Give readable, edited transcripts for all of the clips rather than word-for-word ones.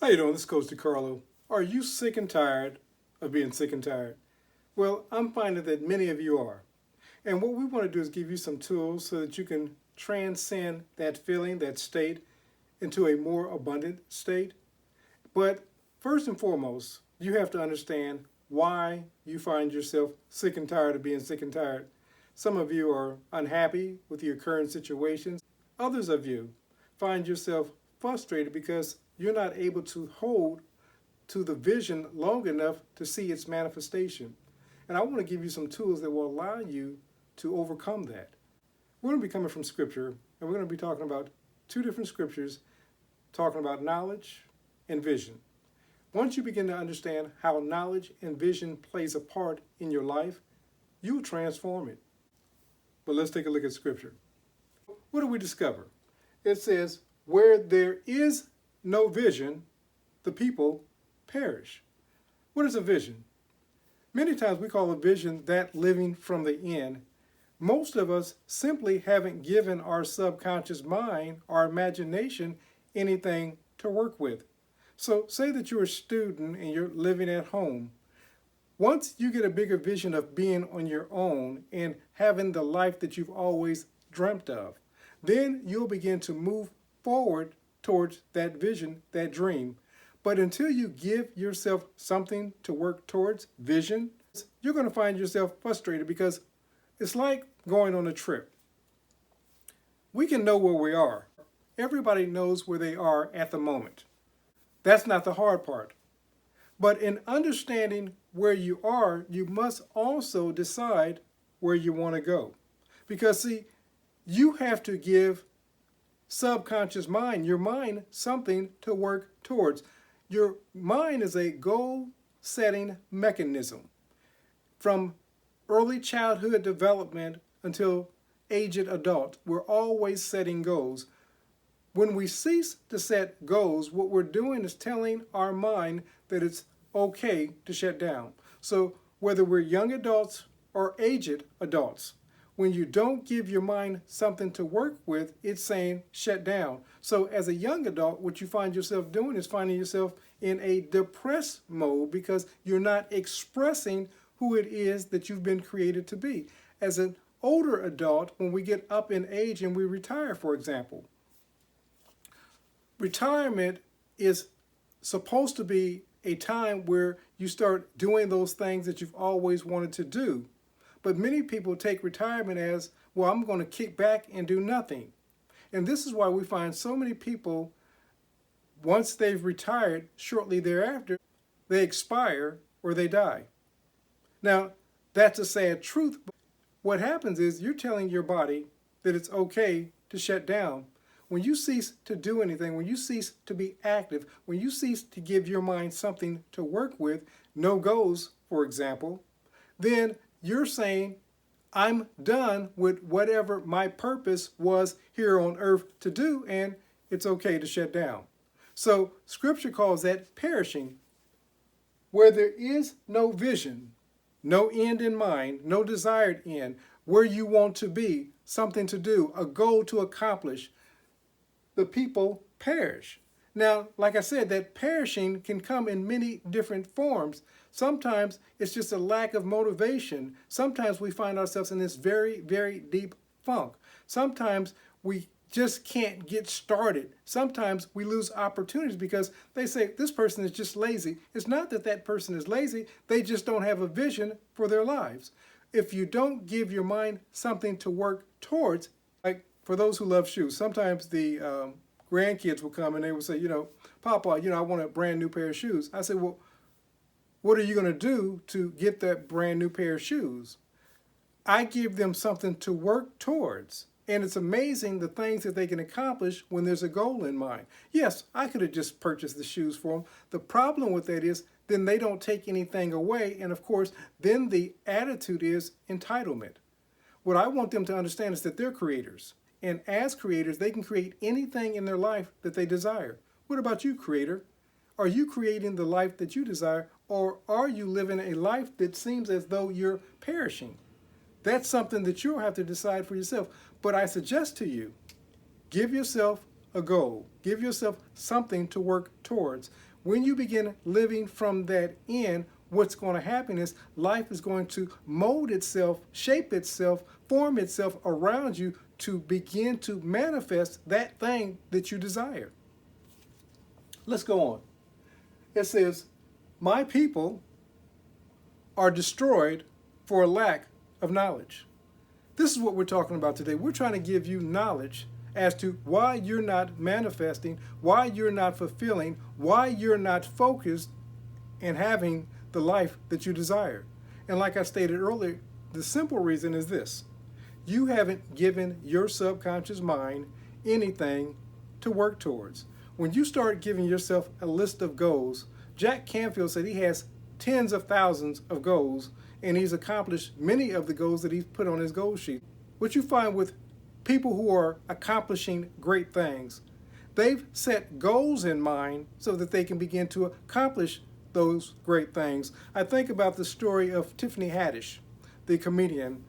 How you doing? This is Coach DeCarlo. Are you sick and tired of being sick and tired? Well, I'm finding that many of you are. And what we want to do is give you some tools so that you can transcend that feeling, that state, into a more abundant state. But first and foremost, you have to understand why you find yourself sick and tired of being sick and tired. Some of you are unhappy with your current situations. Others of you find yourself frustrated because you're not able to hold to the vision long enough to see its manifestation. And I want to give you some tools that will allow you to overcome that. We're going to be coming from Scripture, and we're going to be talking about two different scriptures, talking about knowledge and vision. Once you begin to understand how knowledge and vision plays a part in your life, you will transform it. But let's take a look at Scripture. What do we discover? It says, where there is no vision, the people perish. What is a vision? Many times we call a vision that living from the end. Most of us simply haven't given our subconscious mind, our imagination, anything to work with. So say that you're a student and you're living at home. Once you get a bigger vision of being on your own and having the life that you've always dreamt of, then you'll begin to move forward towards that vision, that dream. But until you give yourself something to work towards, vision, you're going to find yourself frustrated because it's like going on a trip. We can know where we are. Everybody knows where they are at the moment. That's not the hard part. But in understanding where you are, you must also decide where you want to go. Because see, you have to give subconscious mind, your mind, something to work towards. Your mind is a goal-setting mechanism. From early childhood development until aged adult, we're always setting goals. When we cease to set goals, what we're doing is telling our mind that it's okay to shut down. So whether we're young adults or aged adults, when you don't give your mind something to work with, it's saying shut down. So as a young adult, what you find yourself doing is finding yourself in a depressed mode because you're not expressing who it is that you've been created to be. As an older adult, when we get up in age and we retire, for example, retirement is supposed to be a time where you start doing those things that you've always wanted to do. But many people take retirement as, well, I'm going to kick back and do nothing. And this is why we find so many people, once they've retired, shortly thereafter, they expire or they die. Now, that's a sad truth. But what happens is you're telling your body that it's okay to shut down. When you cease to do anything, when you cease to be active, when you cease to give your mind something to work with, no goals, for example, then you're saying, I'm done with whatever my purpose was here on earth to do, and it's okay to shut down. So Scripture calls that perishing. Where there is no vision, no end in mind, no desired end, where you want to be, something to do, a goal to accomplish, the people perish. Now, like I said, that perishing can come in many different forms. Sometimes it's just a lack of motivation. Sometimes we find ourselves in this very, very deep funk. Sometimes we just can't get started. Sometimes we lose opportunities because they say this person is just lazy. It's not that that person is lazy. They just don't have a vision for their lives. If you don't give your mind something to work towards, like for those who love shoes, sometimes the grandkids will come and they will say, Papa, I want a brand new pair of shoes. I said, well, what are you going to do to get that brand new pair of shoes? I give them something to work towards. And it's amazing the things that they can accomplish when there's a goal in mind. Yes, I could have just purchased the shoes for them. The problem with that is then they don't take anything away. And of course, then the attitude is entitlement. What I want them to understand is that they're creators. And as creators, they can create anything in their life that they desire. What about you, creator? Are you creating the life that you desire, or are you living a life that seems as though you're perishing? That's something that you'll have to decide for yourself. But I suggest to you, give yourself a goal. Give yourself something to work towards. When you begin living from that end, what's going to happen is life is going to mold itself, shape itself, form itself around you to begin to manifest that thing that you desire. Let's go on. It says, my people are destroyed for a lack of knowledge. This is what we're talking about today. We're trying to give you knowledge as to why you're not manifesting, why you're not fulfilling, why you're not focused and having the life that you desire. And like I stated earlier, the simple reason is this. You haven't given your subconscious mind anything to work towards. When you start giving yourself a list of goals, Jack Canfield said he has tens of thousands of goals, and he's accomplished many of the goals that he's put on his goal sheet. What you find with people who are accomplishing great things, they've set goals in mind so that they can begin to accomplish those great things. I think about the story of Tiffany Haddish, the comedian.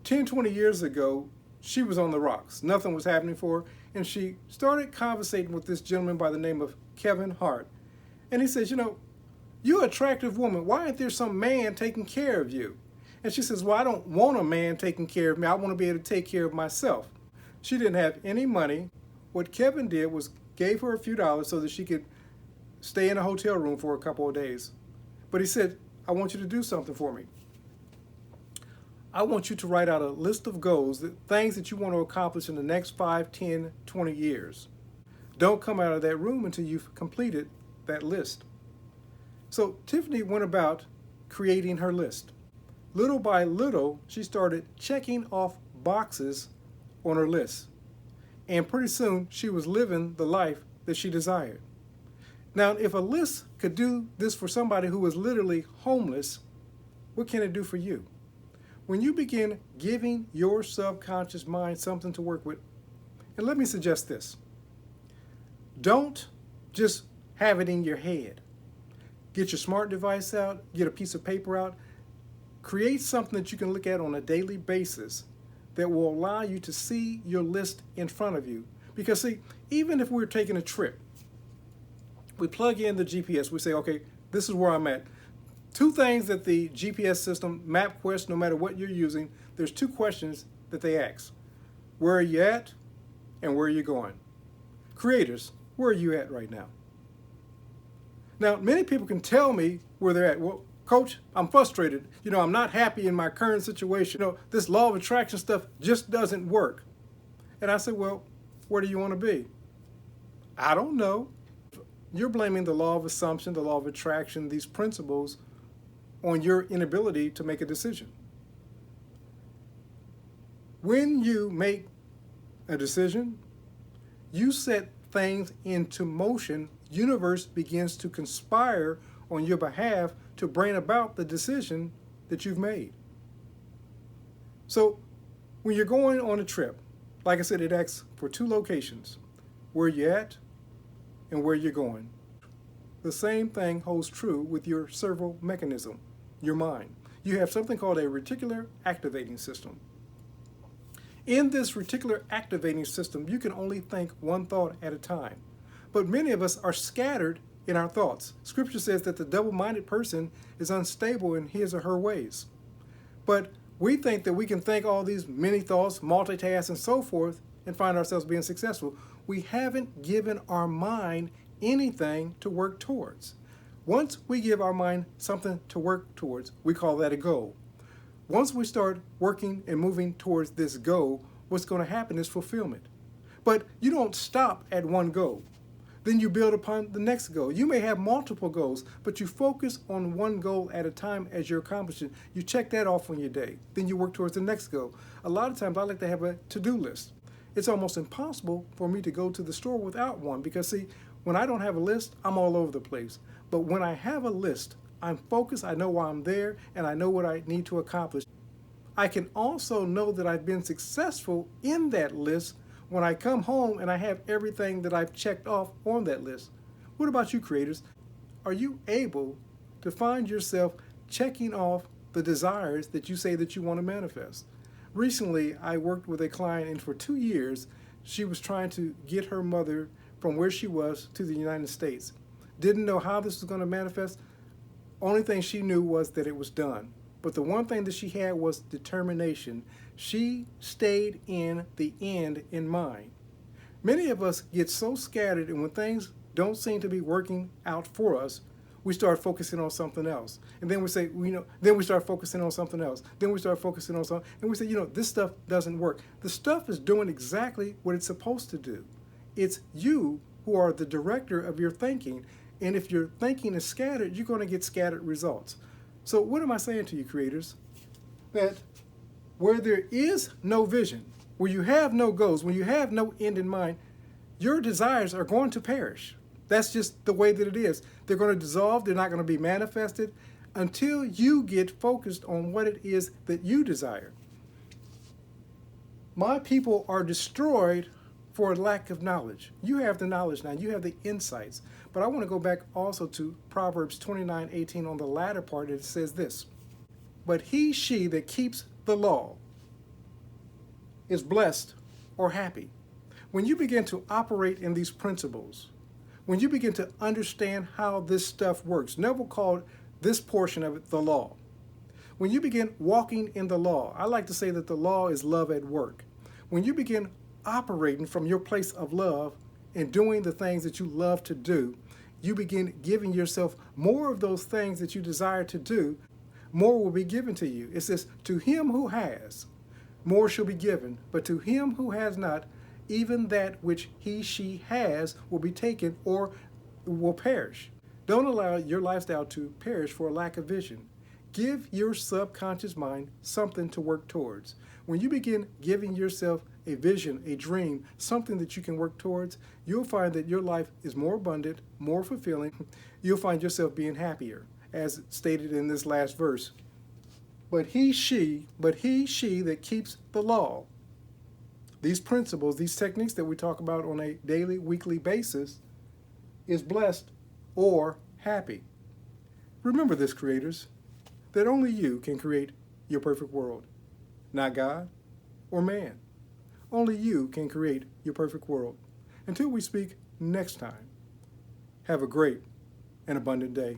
10, 20 years ago, she was on the rocks. Nothing was happening for her, and she started conversating with this gentleman by the name of Kevin Hart. And he says, you're an attractive woman. Why isn't there some man taking care of you? And she says, well, I don't want a man taking care of me. I want to be able to take care of myself. She didn't have any money. What Kevin did was gave her a few dollars so that she could stay in a hotel room for a couple of days. But he said, I want you to do something for me. I want you to write out a list of goals, things that you want to accomplish in the next 5, 10, 20 years. Don't come out of that room until you've completed that list. So Tiffany went about creating her list. Little by little, she started checking off boxes on her list. And pretty soon, she was living the life that she desired. Now, if a list could do this for somebody who was literally homeless, what can it do for you? When you begin giving your subconscious mind something to work with, and let me suggest this. Don't just have it in your head. Get your smart device out, get a piece of paper out, create something that you can look at on a daily basis that will allow you to see your list in front of you. Because see, even if we're taking a trip, we plug in the GPS, we say, okay, this is where I'm at. Two things that the GPS system, MapQuest, no matter what you're using, there's two questions that they ask. Where are you at and where are you going? Creators, where are you at right now? Now, many people can tell me where they're at. Well, Coach, I'm frustrated. I'm not happy in my current situation. This law of attraction stuff just doesn't work. And I said, well, where do you want to be? I don't know. You're blaming the law of assumption, the law of attraction, these principles on your inability to make a decision. When you make a decision, you set things into motion. Universe begins to conspire on your behalf to bring about the decision that you've made. So when you're going on a trip, like I said, it asks for two locations, where you're at and where you're going. The same thing holds true with your servo mechanism, your mind. You have something called a reticular activating system. In this reticular activating system, you can only think one thought at a time. But many of us are scattered in our thoughts. Scripture says that the double-minded person is unstable in his or her ways. But we think that we can think all these many thoughts, multitask, and so forth, and find ourselves being successful. We haven't given our mind anything to work towards. Once we give our mind something to work towards, we call that a goal. Once we start working and moving towards this goal, what's going to happen is fulfillment. But you don't stop at one goal. Then you build upon the next goal. You may have multiple goals, but you focus on one goal at a time as you're accomplishing. You check that off on your day. Then you work towards the next goal. A lot of times I like to have a to-do list. It's almost impossible for me to go to the store without one because, see, when I don't have a list, I'm all over the place. But when I have a list, I'm focused, I know why I'm there, and I know what I need to accomplish. I can also know that I've been successful in that list when I come home and I have everything that I've checked off on that list. What about you, creators? Are you able to find yourself checking off the desires that you say that you want to manifest? Recently, I worked with a client, and for 2 years, she was trying to get her mother from where she was to the United States. didn't know how this was going to manifest. Only thing she knew was that it was done. But the one thing that she had was determination. She stayed in the end in mind. Many of us get so scattered, and when things don't seem to be working out for us, we start focusing on something else. And then we say, then we start focusing on something else. Then we start focusing on something, and we say, this stuff doesn't work. The stuff is doing exactly what it's supposed to do. It's you who are the director of your thinking. And if your thinking is scattered, you're going to get scattered results. So what am I saying to you, creators? That where there is no vision, where you have no goals, when you have no end in mind, your desires are going to perish. That's just the way that it is. They're going to dissolve. They're not going to be manifested until you get focused on what it is that you desire. My people are destroyed for lack of knowledge. You have the knowledge now. You have the insights. But I want to go back also to Proverbs 29:18 on the latter part. It says this: but she that keeps the law is blessed or happy. When you begin to operate in these principles, when you begin to understand how this stuff works, Neville called this portion of it the law. When you begin walking in the law, I like to say that the law is love at work. When you begin operating from your place of love and doing the things that you love to do, you begin giving yourself more of those things that you desire to do. More will be given to you. It says, to him who has, more shall be given, but to him who has not, even that which she has will be taken or will perish. Don't allow your lifestyle to perish for a lack of vision. Give your subconscious mind something to work towards. When you begin giving yourself a vision, a dream, something that you can work towards, you'll find that your life is more abundant, more fulfilling. You'll find yourself being happier, as stated in this last verse. But she that keeps the law. These principles, these techniques that we talk about on a daily, weekly basis, is blessed or happy. Remember this, creators, that only you can create your perfect world, not God or man. Only you can create your perfect world. Until we speak next time, have a great and abundant day.